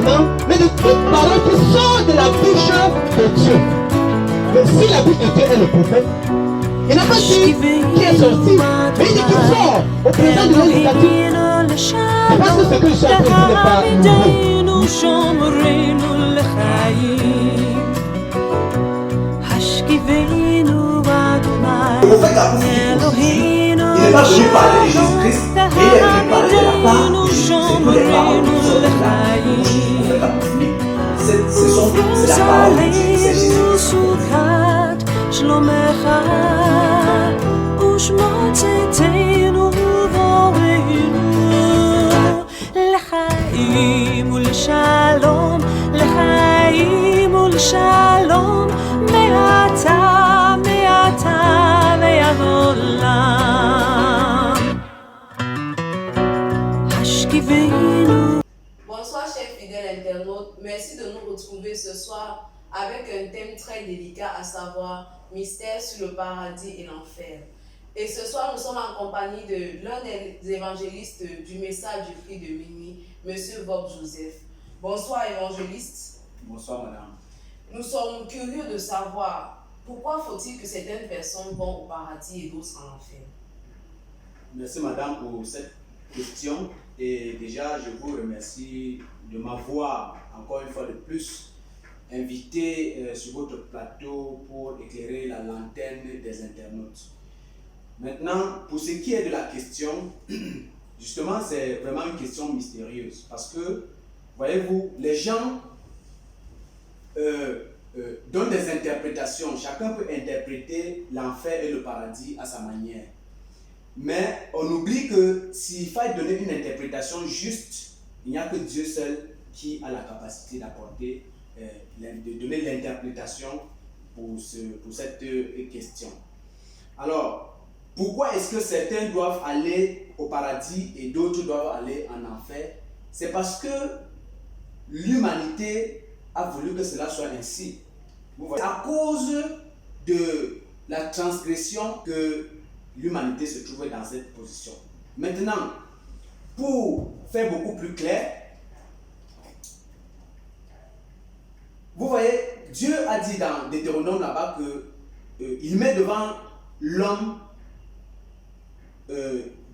humains, mais de toute parole qui sort de la bouche de Dieu. Mais si la bouche de Dieu est le prophète, il n'a pas dit qui est sorti, mais il dit qui sort au présent de nos statuts. Je pense que ce que je suis en train de dire n'est pas Le prophète a il n'est pas venu parler de Jésus-Christ, mais il est venu parler de la part de Jésus-Christ. C'est les paroles qui sortent de la bouche du prophète apostolique. C'est la parole de Dieu, c'est Jésus-Christ. Bonsoir chers fidèles internautes, merci de nous retrouver ce soir avec un thème très délicat, à savoir mystère sur le paradis et l'enfer. Et ce soir nous sommes en compagnie de l'un des évangélistes du message du cri de minuit, Monsieur Bob Joseph. Bonsoir évangéliste. Bonsoir madame. Nous sommes curieux de savoir pourquoi faut-il que certaines personnes vont au paradis et d'autres en enfer. Merci madame pour cette question. Et déjà, je vous remercie de m'avoir encore une fois de plus invité sur votre plateau pour éclairer la lanterne des internautes. Maintenant, pour ce qui est de la question, justement, c'est vraiment une question mystérieuse parce que, voyez-vous, les gens donnent des interprétations. Chacun peut interpréter l'enfer et le paradis à sa manière. Mais on oublie que s'il faut donner une interprétation juste, il n'y a que Dieu seul qui a la capacité d'apporter, de donner l'interprétation pour cette question. Alors, pourquoi est-ce que certains doivent aller au paradis et d'autres doivent aller en enfer? C'est parce que l'humanité a voulu que cela soit ainsi. Vous voyez, à cause de la transgression que l'humanité se trouvait dans cette position. Maintenant, pour faire beaucoup plus clair, vous voyez, Dieu a dit dans Deutéronome là-bas qu'il met devant l'homme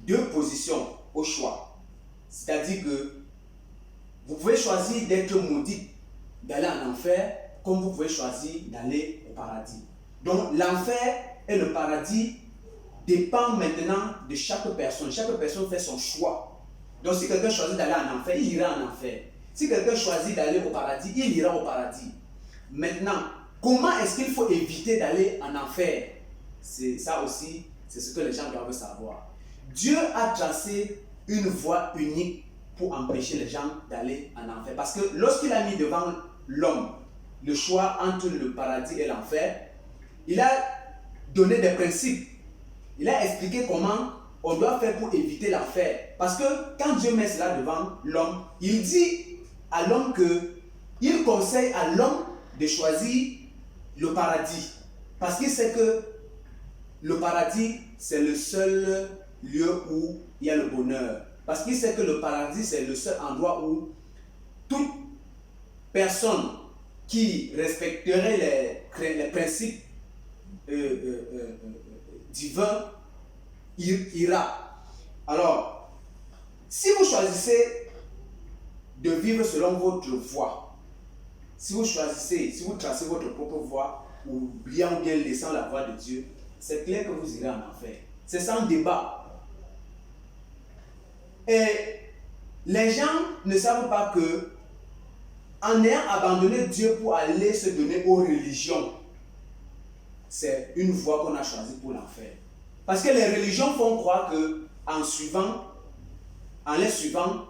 deux positions au choix. C'est-à-dire que vous pouvez choisir d'être maudit, d'aller en enfer, comme vous pouvez choisir d'aller au paradis. Donc l'enfer et le paradis dépend maintenant de chaque personne. Chaque personne fait son choix. Donc si quelqu'un choisit d'aller en enfer, il ira en enfer. Si quelqu'un choisit d'aller au paradis, il ira au paradis. Maintenant, comment est-ce qu'il faut éviter d'aller en enfer? C'est ça aussi, c'est ce que les gens doivent savoir. Dieu a tracé une voie unique pour empêcher les gens d'aller en enfer. Parce que lorsqu'il a mis devant l'homme le choix entre le paradis et l'enfer, il a donné des principes. Il a expliqué comment on doit faire pour éviter l'enfer. Parce que quand Dieu met cela devant l'homme, il dit à l'homme il conseille à l'homme de choisir le paradis. Parce qu'il sait que le paradis, c'est le seul lieu où il y a le bonheur. Parce qu'il sait que le paradis, c'est le seul endroit où toute personne qui respecterait les principes divin ira. Alors, si vous choisissez de vivre selon votre voie, si vous tracez votre propre voie, oubliant ou bien laissant la voie de Dieu, c'est clair que vous irez en enfer. C'est sans débat. Et les gens ne savent pas que, en ayant abandonné Dieu pour aller se donner aux religions, c'est une voie qu'on a choisie pour l'enfer. Parce que les religions font croire qu'en les suivant,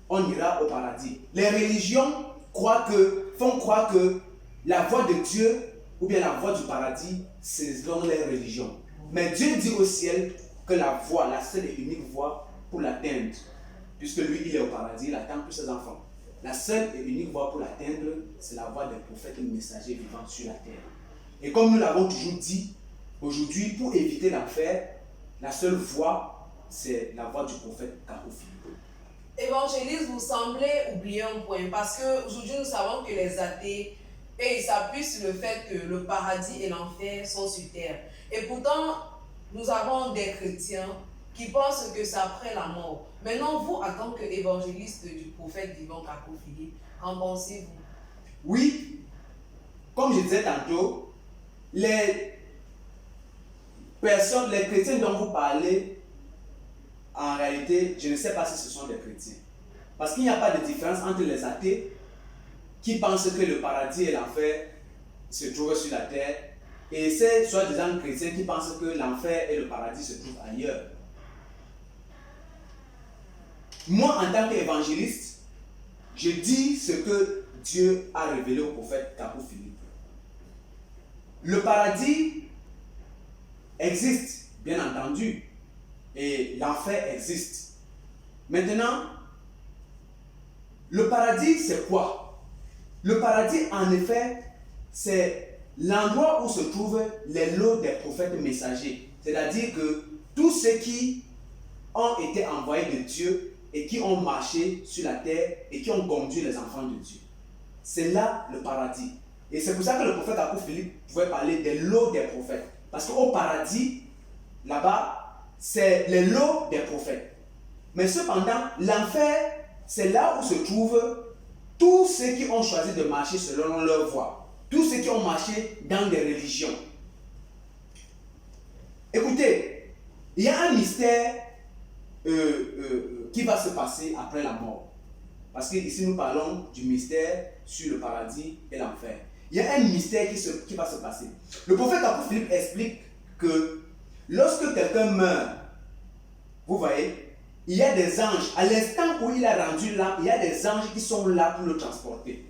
on ira au paradis. Les religions font croire que la voie de Dieu ou bien la voie du paradis, c'est selon les religions. Mais Dieu dit au ciel que la seule et unique voie pour l'atteindre, puisque lui, il est au paradis, il attend tous ses enfants. La seule et unique voie pour l'atteindre, c'est la voie des prophètes et messagers vivant sur la terre. Et comme nous l'avons toujours dit, aujourd'hui, pour éviter l'enfer, la seule voie, c'est la voie du prophète Kako Philippe. évangéliste, vous semblez oublier un point parce qu'aujourd'hui nous savons que les athées, et ils s'appuient sur le fait que le paradis et l'enfer sont sur terre. Et pourtant, nous avons des chrétiens qui pensent que c'est après la mort. Maintenant, vous, en tant qu'évangéliste du prophète vivant Kakou Philippe, qu'en pensez-vous? Oui, comme je disais tantôt, les personnes, les chrétiens dont vous parlez, en réalité, je ne sais pas si ce sont des chrétiens. Parce qu'il n'y a pas de différence entre les athées qui pensent que le paradis et l'enfer se trouvent sur la terre et ces soi-disant chrétiens qui pensent que l'enfer et le paradis se trouvent ailleurs. Moi, en tant qu'évangéliste, je dis ce que Dieu a révélé au prophète Kakou Philippe. Le paradis existe, bien entendu, et l'enfer existe. Maintenant, le paradis, c'est quoi? Le paradis, en effet, c'est l'endroit où se trouvent les lots des prophètes messagers. C'est-à-dire que tous ceux qui ont été envoyés de Dieu et qui ont marché sur la terre et qui ont conduit les enfants de Dieu. C'est là le paradis. Et c'est pour ça que le prophète Kakou Philippe pouvait parler des lots des prophètes. Parce qu'au paradis, là-bas, c'est les lots des prophètes. Mais cependant, l'enfer, c'est là où se trouvent tous ceux qui ont choisi de marcher selon leur voie. Tous ceux qui ont marché dans des religions. Écoutez, il y a un mystère qui va se passer après la mort. Parce qu'ici nous parlons du mystère sur le paradis et l'enfer. Il y a un mystère qui va se passer. Le prophète Kakou Philippe explique que lorsque quelqu'un meurt, vous voyez, il y a des anges. À l'instant où il a rendu l'âme, il y a des anges qui sont là pour le transporter.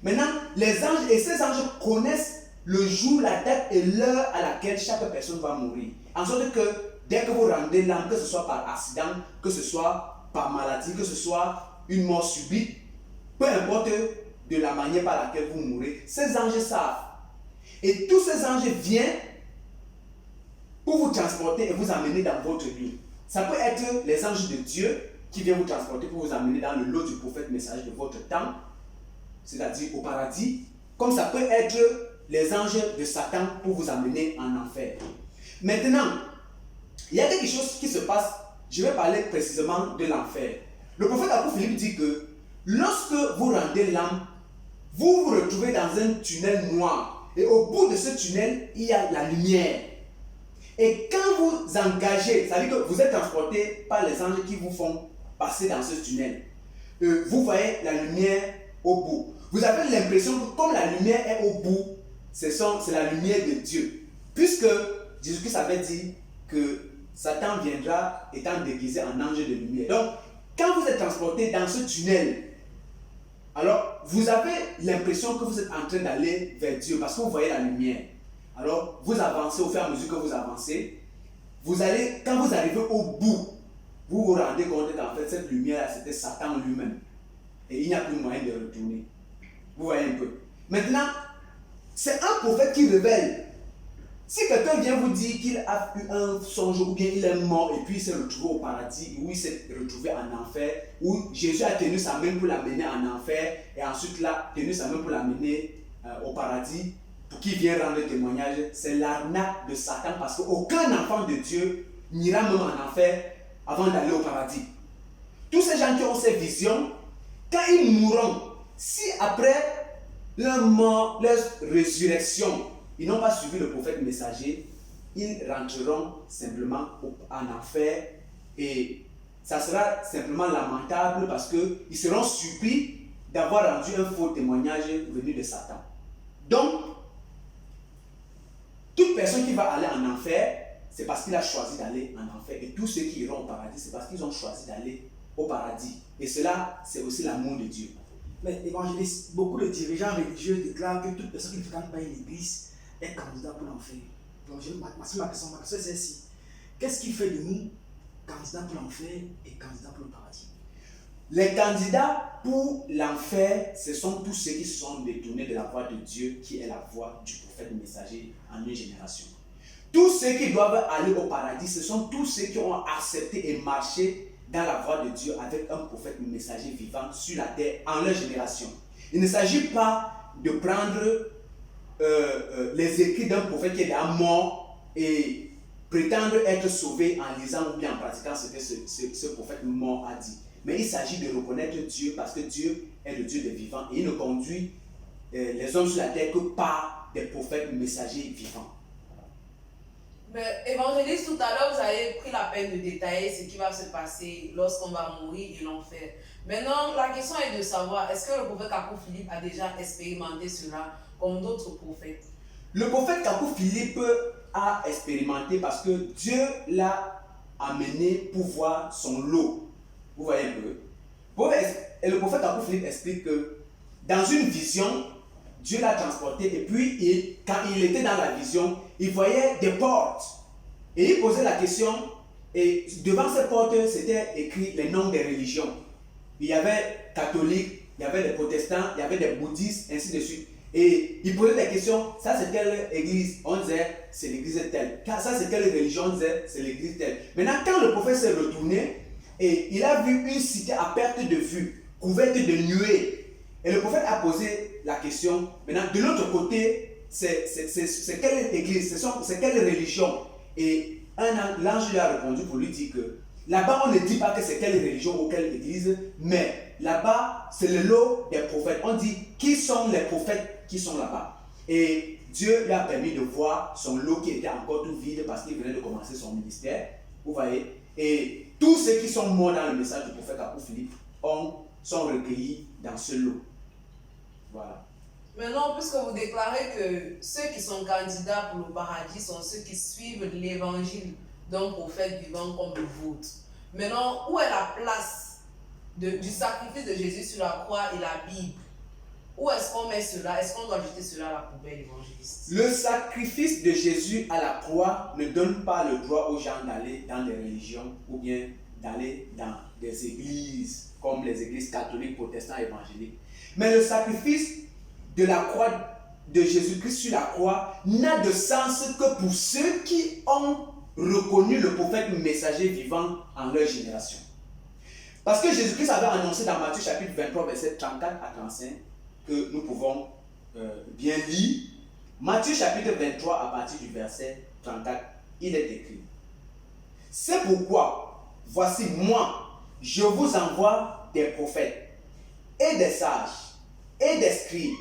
Maintenant, les anges, et ces anges connaissent le jour, la date et l'heure à laquelle chaque personne va mourir. En sorte que dès que vous rendez l'âme, que ce soit par accident, que ce soit par maladie, que ce soit une mort subite, peu importe de la manière par laquelle vous mourrez, ces anges savent. Et tous ces anges viennent pour vous transporter et vous amener dans votre vie. Ça peut être les anges de Dieu qui viennent vous transporter pour vous amener dans le lot du prophète messager de votre temps, c'est-à-dire au paradis, comme ça peut être les anges de Satan pour vous amener en enfer. Maintenant, il y a quelque chose qui se passe, je vais parler précisément de l'enfer. Le prophète Kakou Philippe dit que lorsque vous rendez l'âme, vous vous retrouvez dans un tunnel noir. Et au bout de ce tunnel, il y a la lumière. Et quand vous engagez, c'est-à-dire que vous êtes transporté par les anges qui vous font passer dans ce tunnel, vous voyez la lumière au bout. Vous avez l'impression que comme la lumière est au bout, c'est la lumière de Dieu. Puisque Jésus-Christ avait dit que Satan viendra étant déguisé en ange de lumière. Donc, quand vous êtes transporté dans ce tunnel, alors vous avez l'impression que vous êtes en train d'aller vers Dieu parce que vous voyez la lumière. Alors, vous avancez au fur et à mesure que vous avancez. Quand vous arrivez au bout, vous vous rendez compte qu'en fait, cette lumière, c'était Satan lui-même. Et il n'y a plus moyen de retourner. Vous voyez un peu. Maintenant, c'est un prophète qui révèle. Si quelqu'un vient vous dire qu'il a eu un songe ou bien il est mort et puis il s'est retrouvé au paradis ou il s'est retrouvé en enfer, ou Jésus a tenu sa main pour l'amener en enfer et ensuite là, tenu sa main pour l'amener au paradis, pour qu'il vienne rendre témoignage, c'est l'arnaque de Satan parce qu'aucun enfant de Dieu n'ira même en enfer avant d'aller au paradis. Tous ces gens qui ont ces visions, quand ils mourront, si après leur mort, leur résurrection, ils n'ont pas suivi le prophète messager, ils rentreront simplement en enfer et ça sera simplement lamentable parce qu'ils seront surpris d'avoir rendu un faux témoignage venu de Satan. Donc, toute personne qui va aller en enfer, c'est parce qu'il a choisi d'aller en enfer. Et tous ceux qui iront au paradis, c'est parce qu'ils ont choisi d'aller au paradis. Et cela, c'est aussi l'amour de Dieu. Mais évangéliste, beaucoup de dirigeants religieux déclarent que toute personne qui ne fréquente pas une église est candidat pour l'enfer. Donc, ma question c'est celle-ci. Qu'est-ce qui fait de nous candidats pour l'enfer et candidats pour le paradis? Les candidats pour l'enfer, ce sont tous ceux qui se sont détournés de la voie de Dieu, qui est la voie du prophète messager en une génération. Tous ceux qui doivent aller au paradis, ce sont tous ceux qui ont accepté et marché dans la voie de Dieu avec un prophète messager vivant sur la terre en leur génération. Il ne s'agit pas de prendre les écrits d'un prophète qui est déjà mort et prétendre être sauvé en lisant ou bien en pratiquant ce que ce prophète mort a dit. Mais il s'agit de reconnaître Dieu parce que Dieu est le Dieu des vivants et il ne conduit les hommes sur la terre que par des prophètes messagers vivants. Mais évangéliste, tout à l'heure, vous avez pris la peine de détailler ce qui va se passer lorsqu'on va mourir et l'enfer. Maintenant, la question est de savoir, est-ce que le prophète Kakou Philippe a déjà expérimenté cela comme d'autres prophètes? Le prophète Kakou Philippe a expérimenté parce que Dieu l'a amené pour voir son lot. Vous voyez un peu. Et le prophète Kakou Philippe explique que dans une vision, Dieu l'a transporté et puis quand il était dans la vision, il voyait des portes. Et il posait la question et devant ces portes, c'était écrit les noms des religions. Il y avait catholiques, il y avait des protestants, il y avait des bouddhistes, ainsi de suite. Et il posait des questions, ça c'est quelle église? On disait, c'est l'église telle. Ça c'est quelle religion? On disait, c'est l'église telle. Maintenant, quand le prophète s'est retourné, et il a vu une cité à perte de vue, couverte de nuées. Et le prophète a posé la question, maintenant de l'autre côté, c'est quelle église, c'est quelle religion? Et l'ange lui a répondu pour lui dire que là-bas on ne dit pas que c'est quelle religion ou quelle église, mais là-bas c'est le lot des prophètes. On dit qui sont les prophètes qui sont là-bas. Et Dieu lui a permis de voir son lot qui était encore tout vide parce qu'il venait de commencer son ministère. Vous voyez? Et tous ceux qui sont morts dans le message du prophète Kakou Philippe sont recueillis dans ce lot. Voilà. Maintenant, puisque vous déclarez que ceux qui sont candidats pour le paradis sont ceux qui suivent l'évangile d'un prophète vivant comme le vôtre. Maintenant, où est la place du sacrifice de Jésus sur la croix et la Bible? Où est-ce qu'on met cela? Est-ce qu'on doit jeter cela à la poubelle, évangéliste? Le sacrifice de Jésus à la croix ne donne pas le droit aux gens d'aller dans des religions ou bien d'aller dans des églises comme les églises catholiques, protestantes, évangéliques. Mais le sacrifice de la croix de Jésus-Christ sur la croix n'a de sens que pour ceux qui ont reconnu le prophète messager vivant en leur génération. Parce que Jésus-Christ avait annoncé dans Matthieu chapitre 23, versets 34 à 35, que nous pouvons bien lire. Matthieu chapitre 23 à partir du verset 34, il est écrit: c'est pourquoi, voici moi, je vous envoie des prophètes et des sages et des scribes,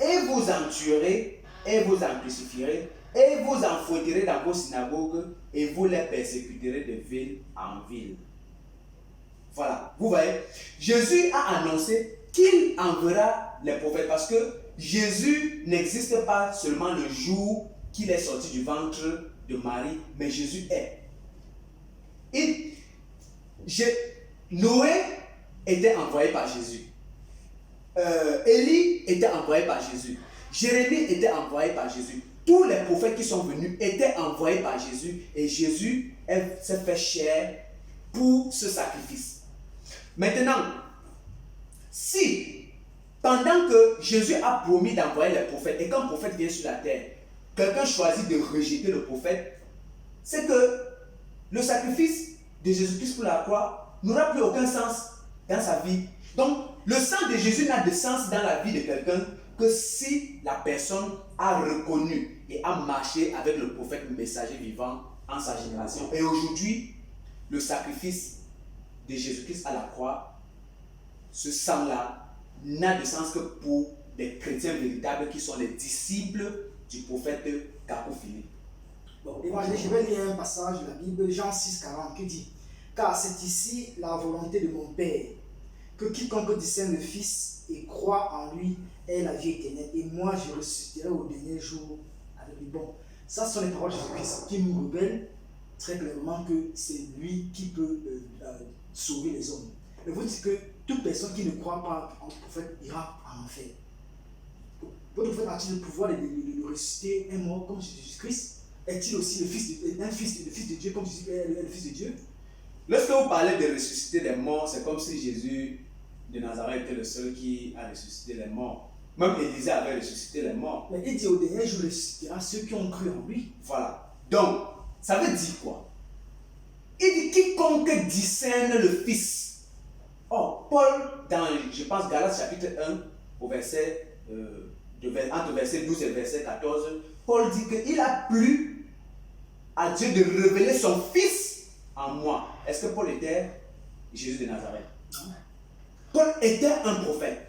et vous en tuerez et vous en crucifierez et vous en fouetterez dans vos synagogues et vous les persécuterez de ville en ville. Voilà, vous voyez, Jésus a annoncé qu'il enverra les prophètes parce que Jésus n'existe pas seulement le jour qu'il est sorti du ventre de Marie, mais Jésus est. Noé était envoyé par Jésus. Élie était envoyé par Jésus. Jérémie était envoyé par Jésus. Tous les prophètes qui sont venus étaient envoyés par Jésus et Jésus s'est fait chair pour ce sacrifice. Maintenant, si pendant que Jésus a promis d'envoyer les prophètes et qu'un prophète vient sur la terre, quelqu'un choisit de rejeter le prophète, c'est que le sacrifice de Jésus-Christ pour la croix n'aura plus aucun sens dans sa vie. Donc, le sang de Jésus n'a de sens dans la vie de quelqu'un que si la personne a reconnu et a marché avec le prophète messager vivant en sa génération. Et aujourd'hui, le sacrifice de Jésus-Christ à la croix, ce sang-là n'a de sens que pour des chrétiens véritables qui sont les disciples du prophète Kakou Philippe. Bon, je vais lire un passage de la Bible, Jean 6, 40, qui dit: car c'est ici la volonté de mon Père, que quiconque discerne le Fils et croit en lui ait la vie éternelle, et moi je ressusciterai au dernier jour avec lui. Bon, ça sont les paroles de Jésus-Christ qui nous révèlent très clairement que c'est lui qui peut sauver les hommes. Et vous dites que toute personne qui ne croit pas en prophète ira en enfer. Votre prophète a-t-il le pouvoir de ressusciter un mort comme Jésus-Christ? Est-il aussi le fils de Dieu comme Jésus est le Fils de Dieu? Lorsque vous parlez de ressusciter les morts, c'est comme si Jésus de Nazareth était le seul qui a ressuscité les morts. Même Élisée avait ressuscité les morts. Mais il dit au dernier jour, il ressuscitera ceux qui ont cru en lui. Voilà. Donc, ça veut dire quoi? Il dit quiconque discerne le Fils. Or, Paul, dans, je pense, Galates chapitre 1, au verset, entre verset 12 et verset 14, Paul dit qu'il a plu à Dieu de révéler son Fils en moi. Est-ce que Paul était Jésus de Nazareth? Non. Paul était un prophète.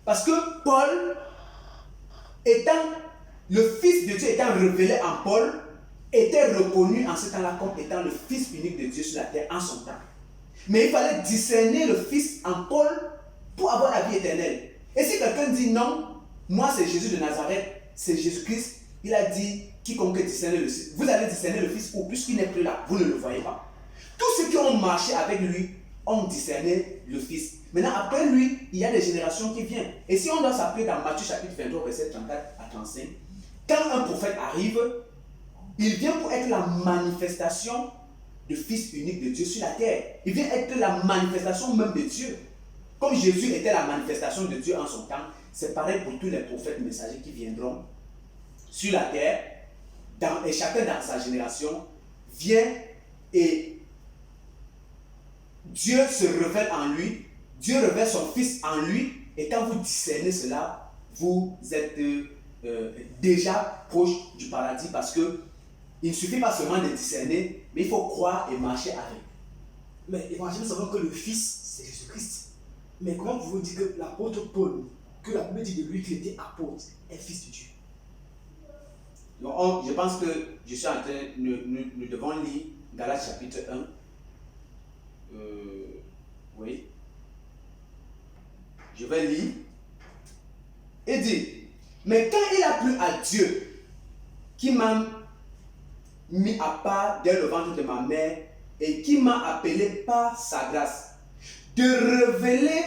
Parce que Paul, étant le Fils de Dieu étant révélé en Paul, était reconnu en ce temps-là comme étant le Fils unique de Dieu sur la terre en son temps. Mais il fallait discerner le Fils en Paul pour avoir la vie éternelle. Et si quelqu'un dit non, moi c'est Jésus de Nazareth, c'est Jésus-Christ, il a dit quiconque discerne le Fils. Vous allez discerner le Fils ou puisqu'il n'est plus là, vous ne le voyez pas. Tous ceux qui ont marché avec lui ont discerné le Fils. Maintenant, après lui, il y a des générations qui viennent. Et si on doit s'appeler dans Matthieu chapitre 23, verset 34 à 35, quand un prophète arrive, il vient pour être la manifestation du Fils unique de Dieu sur la terre. Il vient être la manifestation même de Dieu. Comme Jésus était la manifestation de Dieu en son temps, c'est pareil pour tous les prophètes messagers qui viendront sur la terre, et chacun dans sa génération vient et Dieu se révèle en lui, Dieu révèle son Fils en lui, et quand vous discernez cela, vous êtes déjà proche du paradis parce que il ne suffit pas seulement de discerner, mais il faut croire et marcher avec. Mais évangile, nous savons que le Fils, c'est Jésus-Christ. Mais comment pouvez-vous dire que l'apôtre Paul, que la Bible dit de lui qu'il était apôtre, est fils de Dieu? Donc, je pense que je suis en train, nous devons lire Galates chapitre 1. Oui. Je vais lire. Et dit, mais quand il a plu à Dieu, qui m'a mis à part dès le ventre de ma mère et qui m'a appelé par sa grâce, de révéler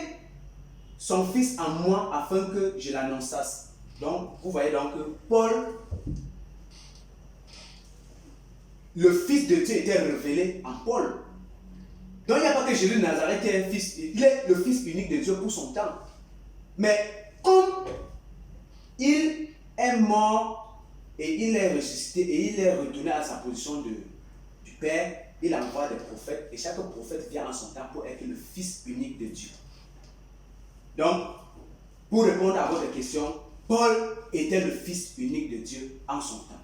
son Fils en moi afin que je l'annonçasse. Donc, vous voyez donc que Paul, le Fils de Dieu était révélé en Paul. Donc, il n'y a pas que Jésus de Nazareth qui est un fils, il est le Fils unique de Dieu pour son temps. Mais comme il est mort et il est ressuscité et il est retourné à sa position du Père, il envoie des prophètes et chaque prophète vient en son temps pour être le Fils unique de Dieu. Donc, pour répondre à votre question, Paul était le Fils unique de Dieu en son temps.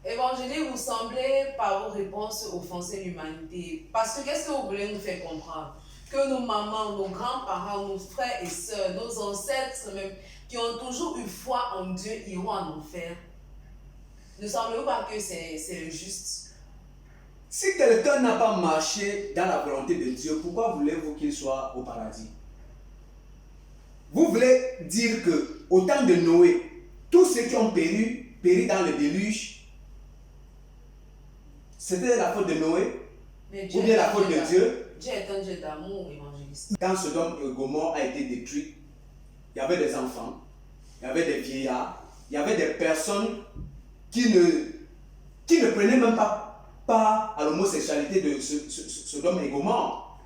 Évangélique, vous semblez par vos réponses offenser l'humanité. Parce que qu'est-ce que vous voulez nous faire comprendre? Que nos mamans, nos grands-parents, nos frères et sœurs, nos ancêtres même, qui ont toujours eu foi en Dieu, iront en enfer. Ne semble-vous pas que c'est injuste? Si quelqu'un n'a pas marché dans la volonté de Dieu, pourquoi voulez-vous qu'il soit au paradis? Vous voulez dire que au temps de Noé, tous ceux qui ont péri dans le déluge, c'était la faute de Noé ou bien la faute de Dieu? Dieu est un Dieu d'amour, évangéliste. Quand Sodome et Gomorrhe a été détruit, il y avait des enfants, il y avait des vieillards, il y avait des personnes qui ne prenaient même pas part à l'homosexualité de Sodome et Gomorrhe.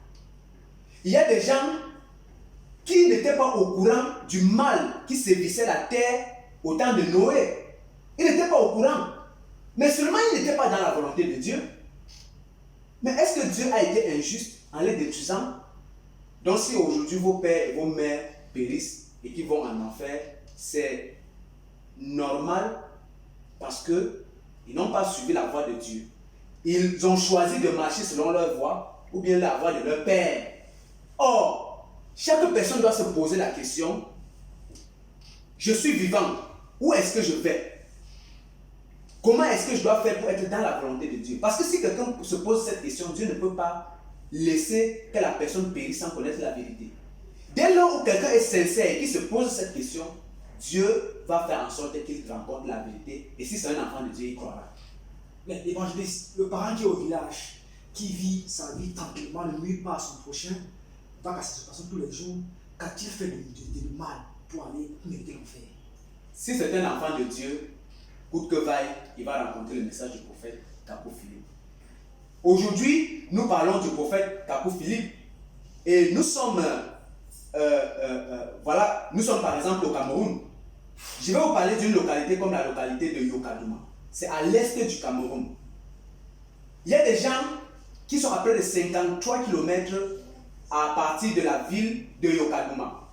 Il y a des gens qui n'étaient pas au courant du mal qui sévissait la terre au temps de Noé. Ils n'étaient pas au courant. Mais seulement ils n'étaient pas dans la volonté de Dieu. Mais est-ce que Dieu a été injuste en les détruisant? Donc si aujourd'hui vos pères et vos mères périssent et qu'ils vont en enfer, c'est normal parce qu'ils n'ont pas suivi la voie de Dieu. Ils ont choisi de marcher selon leur voie ou bien la voie de leur père. Or, chaque personne doit se poser la question, je suis vivant, où est-ce que je vais? Comment est-ce que je dois faire pour être dans la volonté de Dieu? Parce que si quelqu'un se pose cette question, Dieu ne peut pas laisser que la personne périsse sans connaître la vérité. Dès lors où quelqu'un est sincère et qui se pose cette question, Dieu va faire en sorte qu'il rencontre la vérité. Et si c'est un enfant de Dieu, il croira. Mais l'évangéliste, le parent qui est au village, qui vit sa vie tranquillement, ne nuit pas à son prochain, tant qu'à sa situation tous les jours, qu'a-t-il fait de mal pour aller mériter l'enfer? Si c'est un enfant de Dieu, coûte que vaille, il va rencontrer le message du prophète Kapou Philippe. Aujourd'hui, nous parlons du prophète Kapou Philippe et nous sommes, nous sommes par exemple au Cameroun. Je vais vous parler d'une localité comme la localité de Yokadouma. C'est à l'est du Cameroun. Il y a des gens qui sont à près de 53 km à partir de la ville de Yokaduma,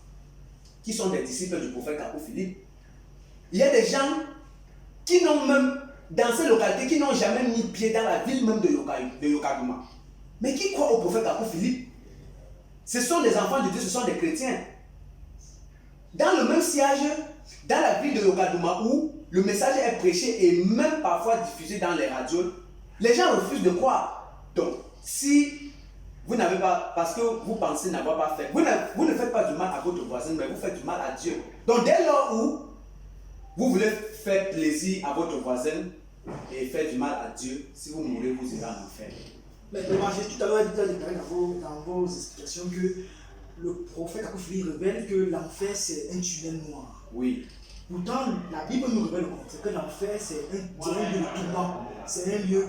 qui sont des disciples du prophète Kakou Philippe. Il y a des gens qui n'ont même, dans ces localités, qui n'ont jamais mis pied dans la ville même de Yokaduma, mais qui croient au prophète Kakou Philippe. Ce sont des enfants de Dieu, ce sont des chrétiens. Dans le même siège, dans la ville de Yokaduma, où le message est prêché et même parfois diffusé dans les radios, les gens refusent de croire. Donc, si vous n'avez pas, parce que vous pensez n'avoir pas fait, vous ne faites pas du mal à votre voisin, mais vous faites du mal à Dieu. Donc, dès lors où vous voulez faire plaisir à votre voisin et faire du mal à Dieu, si vous mourrez, vous irez en enfer. Mais j'ai tout à l'heure déclaré dans vos explications que le prophète Kakou Philippe révèle que l'enfer c'est un tunnel noir. Oui. Pourtant, la Bible nous révèle au contraire que l'enfer c'est un lieu de tourment, c'est un lieu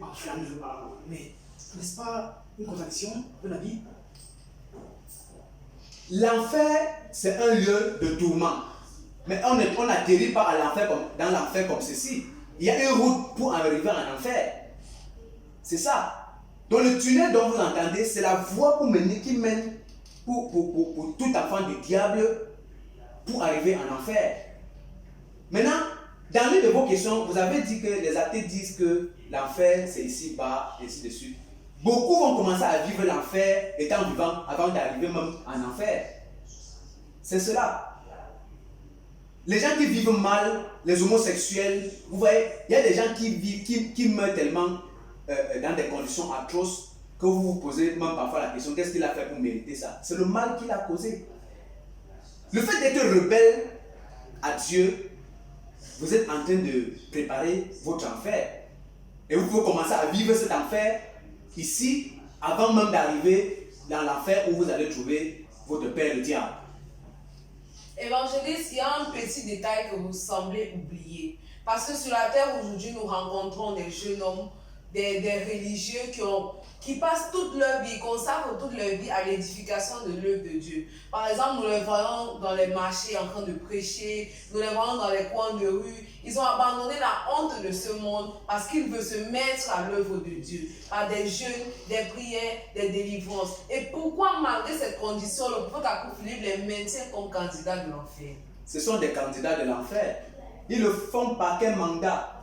enflammé. Mais n'est-ce pas une contradiction de la Bible? L'enfer, c'est un lieu de tourment. Mais on n'atterrit pas à l'enfer dans l'enfer comme ceci. Il y a une route pour arriver en enfer. C'est ça. Donc le tunnel dont vous entendez, c'est la voie qui mène pour tout enfant du diable pour arriver en enfer. Maintenant, dans l'une de vos questions, vous avez dit que les athées disent que l'enfer c'est ici-bas, et ainsi de suite. Beaucoup vont commencer à vivre l'enfer étant vivants avant d'arriver même en enfer. C'est cela. Les gens qui vivent mal, les homosexuels, vous voyez, il y a des gens qui meurent tellement dans des conditions atroces que vous vous posez même parfois la question, qu'est-ce qu'il a fait pour mériter ça? C'est le mal qu'il a causé. Le fait d'être rebelle à Dieu, vous êtes en train de préparer votre enfer. Et vous pouvez commencer à vivre cet enfer ici, avant même d'arriver dans l'enfer où vous allez trouver votre père le diable. Évangéliste, il y a un petit détail que vous semblez oublier. Parce que sur la terre aujourd'hui, nous rencontrons des jeunes hommes, des religieux qui passent toute leur vie, consacrent toute leur vie à l'édification de l'œuvre de Dieu. Par exemple, nous les voyons dans les marchés en train de prêcher, nous les voyons dans les coins de rue. Ils ont abandonné la honte de ce monde parce qu'ils veulent se mettre à l'œuvre de Dieu par des jeûnes, des prières, des délivrances. Et pourquoi, malgré cette condition, le prophète Kakou Philippe les maintient comme candidats de l'enfer? Ce sont des candidats de l'enfer. Ils le font par quel mandat?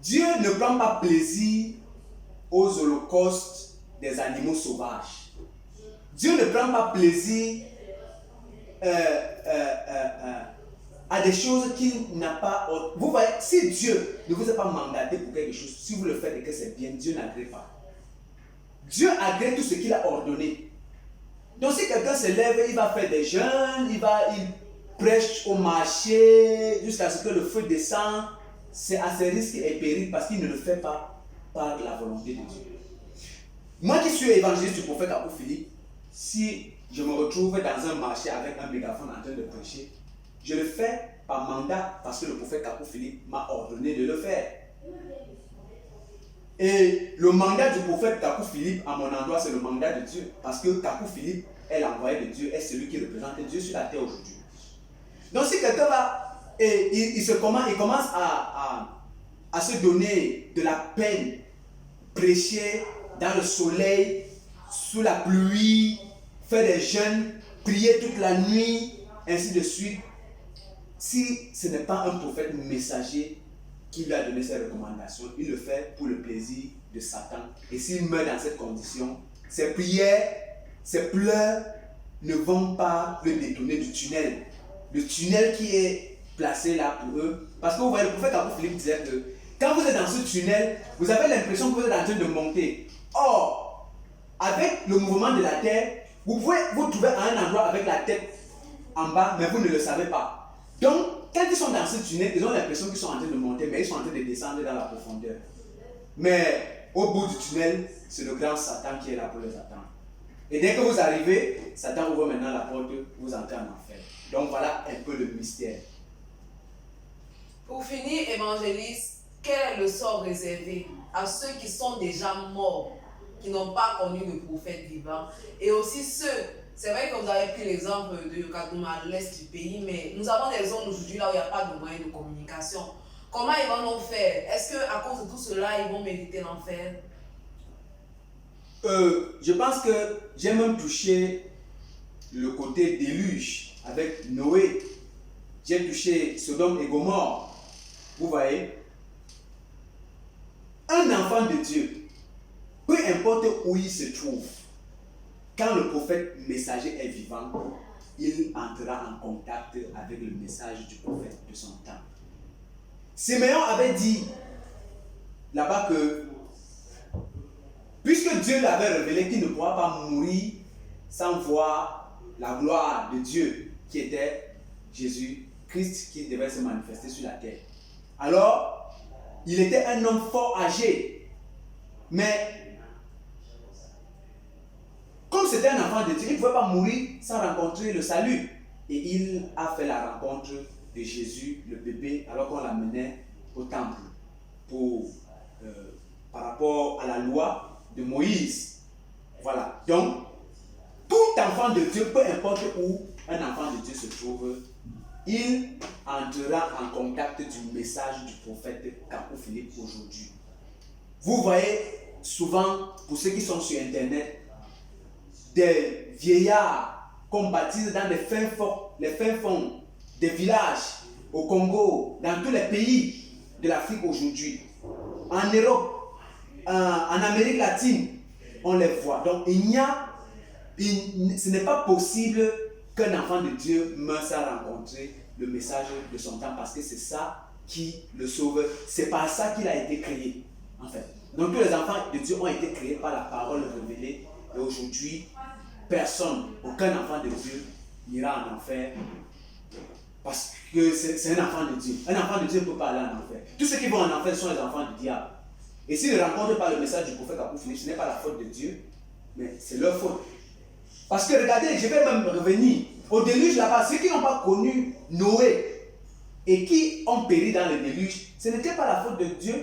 Dieu ne prend pas plaisir aux holocaustes des animaux sauvages. Dieu ne prend pas plaisir à des choses qu'il n'a pas... Vous voyez, si Dieu ne vous a pas mandaté pour quelque chose, si vous le faites et que c'est bien, Dieu n'agrée pas. Dieu agrée tout ce qu'il a ordonné. Donc si quelqu'un se lève, il va faire des jeûnes, il prêche au marché jusqu'à ce que le feu descende, c'est à ses risques et périls parce qu'il ne le fait pas par la volonté de Dieu. Moi qui suis évangéliste du prophète Kakou Philippe, si je me retrouve dans un marché avec un mégaphone en train de prêcher, je le fais par mandat parce que le prophète Kakou Philippe m'a ordonné de le faire. Et le mandat du prophète Kakou Philippe à mon endroit, c'est le mandat de Dieu. Parce que Kakou Philippe est l'envoyé de Dieu, est celui qui représente Dieu sur la terre aujourd'hui. Donc si quelqu'un va et il commence à se donner de la peine, prêcher dans le soleil, sous la pluie, faire des jeûnes, prier toute la nuit, ainsi de suite. Si ce n'est pas un prophète messager qui lui a donné ses recommandations, il le fait pour le plaisir de Satan. Et s'il meurt dans cette condition, ses prières, ses pleurs ne vont pas le détourner du tunnel. Le tunnel qui est placé là pour eux. Parce que vous voyez, le prophète Kakou Philippe disait que quand vous êtes dans ce tunnel, vous avez l'impression que vous êtes en train de monter. Or, avec le mouvement de la terre, vous pouvez vous trouver à un endroit avec la tête en bas, mais vous ne le savez pas. Donc, quand ils sont dans ce tunnel, ils ont l'impression qu'ils sont en train de monter, mais ils sont en train de descendre dans la profondeur. Mais au bout du tunnel, c'est le grand Satan qui est là pour les attendre. Et dès que vous arrivez, Satan ouvre maintenant la porte, vous entrez en enfer. Donc voilà un peu le mystère. Pour finir, évangéliste, quel est le sort réservé à ceux qui sont déjà morts, qui n'ont pas connu le prophète vivant, et aussi ceux, c'est vrai que vous avez pris l'exemple de Yokaduma à l'est du pays, mais nous avons des zones aujourd'hui là où il n'y a pas de moyens de communication. comment ils vont nous faire? Est-ce qu'à cause de tout cela, ils vont mériter l'enfer? Je pense que j'ai même touché le côté déluge avec Noé. J'ai touché Sodome et Gomorrhe. Vous voyez? Un enfant de Dieu, peu importe où il se trouve, quand le prophète messager est vivant, il entrera en contact avec le message du prophète de son temps. Siméon avait dit là-bas que puisque Dieu l'avait révélé qu'il ne pourra pas mourir sans voir la gloire de Dieu qui était Jésus-Christ qui devait se manifester sur la terre. Alors, il était un homme fort âgé, mais comme c'était un enfant de Dieu, il ne pouvait pas mourir sans rencontrer le salut. Et il a fait la rencontre de Jésus, le bébé, alors qu'on l'amenait au temple par rapport à la loi de Moïse. Voilà. Donc, tout enfant de Dieu, peu importe où un enfant de Dieu se trouve, il entrera en contact du message du prophète Kakou Philippe aujourd'hui. Vous voyez souvent, pour ceux qui sont sur Internet, des vieillards qu'on baptise dans les fins fonds des villages au Congo, dans tous les pays de l'Afrique aujourd'hui, en Europe, en Amérique latine, on les voit. Donc ce n'est pas possible qu'un enfant de Dieu meure sans rencontrer le message de son temps, parce que c'est ça qui le sauve. C'est par ça qu'il a été créé, en fait. Donc tous les enfants de Dieu ont été créés par la parole révélée. Et aujourd'hui, aucun enfant de Dieu n'ira en enfer, parce que c'est un enfant de Dieu. Un enfant de Dieu ne peut pas aller en enfer. Tous ceux qui vont en enfer sont les enfants du diable. Et s'ils ne rencontrent pas le message du prophète Kakou Philippe, ce n'est pas la faute de Dieu, mais c'est leur faute. Parce que regardez, je vais même revenir au déluge là-bas. Ceux qui n'ont pas connu Noé et qui ont péri dans le déluge, ce n'était pas la faute de Dieu.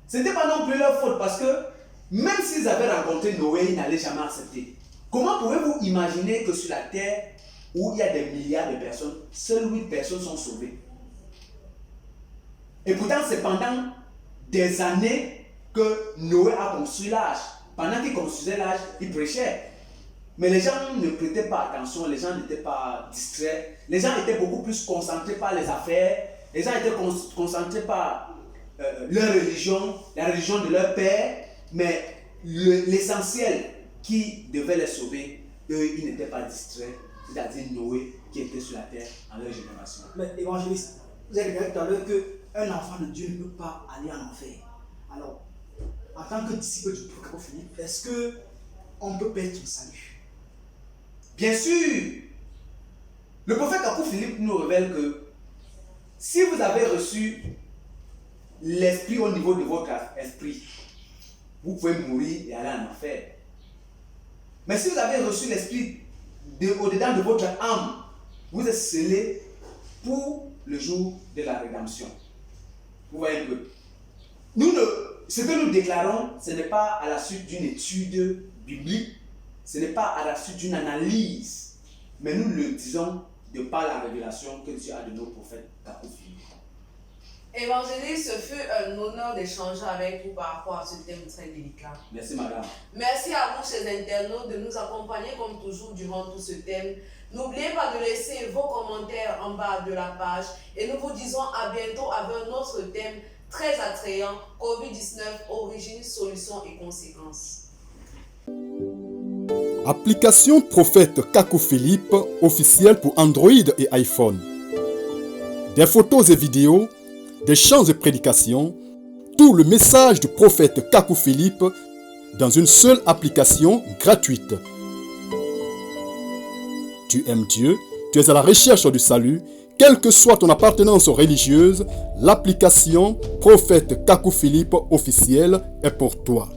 Ce n'était pas non plus leur faute, parce que même s'ils avaient rencontré Noé, ils n'allaient jamais accepter. Comment pouvez-vous imaginer que sur la terre où il y a des milliards de personnes, seules 8 personnes sont sauvées? Et pourtant, c'est pendant des années que Noé a construit l'arche. Pendant qu'il construisait l'arche, il prêchait. Mais les gens ne prêtaient pas attention, les gens n'étaient pas distraits, les gens étaient beaucoup plus concentrés par les affaires, les gens étaient concentrés par leur religion, la religion de leur père, mais l'essentiel qui devait les sauver, eux, ils n'étaient pas distraits, c'est-à-dire Noé qui était sur la terre en leur génération. Mais évangéliste, vous avez dit tout à l'heure qu'un enfant de Dieu ne peut pas aller en enfer. Alors, en tant que disciple du prophète Kakou Philippe, est-ce qu'on peut perdre son salut? Bien sûr, le prophète Kakou Philippe nous révèle que si vous avez reçu l'esprit au niveau de votre esprit, vous pouvez mourir et aller en enfer. Mais si vous avez reçu l'esprit au-dedans de votre âme, vous êtes scellé pour le jour de la rédemption. Vous voyez un peu. Ce que nous déclarons, ce n'est pas à la suite d'une étude biblique, ce n'est pas à la suite d'une analyse, mais nous le disons de par la révélation que Dieu a de nos prophètes Kakou Philippe. Évangéliste, ce fut un honneur d'échanger avec vous par rapport à ce thème très délicat. Merci madame. Merci à vous, chers internautes, de nous accompagner comme toujours durant tout ce thème. N'oubliez pas de laisser vos commentaires en bas de la page et nous vous disons à bientôt avec un autre thème très attrayant, COVID-19, origine, solutions et conséquences. Application Prophète Kakou Philippe officielle pour Android et iPhone. Des photos et vidéos, des chants et prédications, tout le message du prophète Kakou Philippe dans une seule application gratuite. Tu aimes Dieu, tu es à la recherche du salut, quelle que soit ton appartenance religieuse, l'application Prophète Kakou Philippe officielle est pour toi.